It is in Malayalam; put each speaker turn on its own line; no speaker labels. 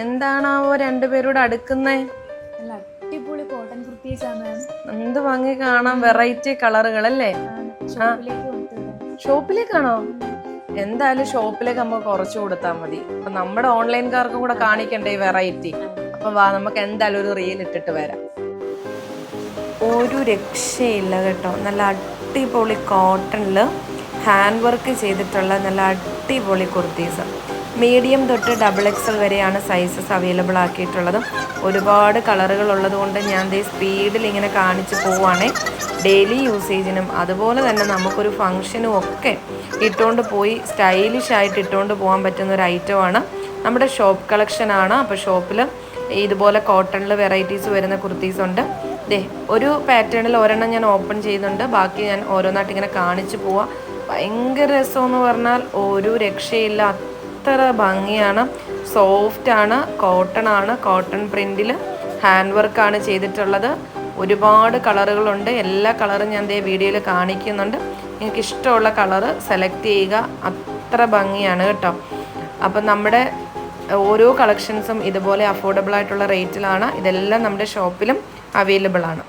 എന്താണാവോ രണ്ടുപേരോട് അടുക്കുന്നേ?
നല്ല അടിപൊളി കോട്ടൺ കുർത്തീസാണ്.
എന്ത് ഭംഗി കാണാം, വെറൈറ്റി കളറുകളല്ലേ? ഷോപ്പിലേക്കാണോ? എന്തായാലും ഷോപ്പിലേക്ക് നമുക്ക് കുറച്ച് കൊടുത്താൽ മതി. അപ്പൊ നമ്മുടെ ഓൺലൈൻകാർക്കും കൂടെ കാണിക്കണ്ടേ ഈ വെറൈറ്റി. അപ്പൊ വാ, നമുക്ക് എന്തായാലും ഒരു റീൽ ഇട്ടിട്ട് വരാം. ഒരു രക്ഷയില്ല കേട്ടോ, നല്ല അടിപൊളി കോട്ടണിൽ ഹാൻഡ് വർക്ക് ചെയ്തിട്ടുള്ള നല്ല അടിപൊളി കുർത്തീസ്. മീഡിയം തൊട്ട് XXL വരെയാണ് സൈസസ് അവൈലബിൾ ആക്കിയിട്ടുള്ളത്. ഒരുപാട് കളറുകൾ ഉള്ളത് കൊണ്ട് ഞാൻ ദേ സ്പീഡിൽ ഇങ്ങനെ കാണിച്ച് പോവുകയാണേ. ഡെയിലി യൂസേജിനും അതുപോലെ തന്നെ നമുക്കൊരു ഫങ്ഷനും ഒക്കെ ഇട്ടുകൊണ്ട് പോയി സ്റ്റൈലിഷ് ആയിട്ട് ഇട്ടുകൊണ്ട് പോകാൻ പറ്റുന്ന ഒരു ഐറ്റമാണ്. നമ്മുടെ ഷോപ്പ് കളക്ഷനാണ്. അപ്പോൾ ഷോപ്പിൽ ഇതുപോലെ കോട്ടണിൽ വെറൈറ്റീസ് വരുന്ന കുർത്തീസ് ഉണ്ട്. ദേ ഒരു പാറ്റേണിൽ ഒരെണ്ണം ഞാൻ ഓപ്പൺ ചെയ്യുന്നുണ്ട്, ബാക്കി ഞാൻ ഓരോന്നായിട്ട് ഇങ്ങനെ കാണിച്ച് പോവാം. ഭയങ്കര രസമെന്ന് പറഞ്ഞാൽ ഒരു രക്ഷയില്ല, അത്ര ഭംഗിയാണ്. സോഫ്റ്റാണ്, കോട്ടൺ ആണ്, കോട്ടൺ പ്രിൻറ്റിൽ ഹാൻഡ് വർക്കാണ് ചെയ്തിട്ടുള്ളത്. ഒരുപാട് കളറുകളുണ്ട്. എല്ലാ കളറും ഞാൻ ദേ വീഡിയോയിൽ കാണിക്കുന്നുണ്ട്. നിങ്ങൾക്ക് ഇഷ്ടമുള്ള കളറ് സെലക്ട് ചെയ്യുക. അത്ര ഭംഗിയാണ് കേട്ടോ. അപ്പം നമ്മുടെ ഓരോ കളക്ഷൻസും ഇതുപോലെ അഫോർഡബിൾ ആയിട്ടുള്ള റേറ്റിലാണ്. ഇതെല്ലാം നമ്മുടെ ഷോപ്പിലും അവൈലബിൾ ആണ്.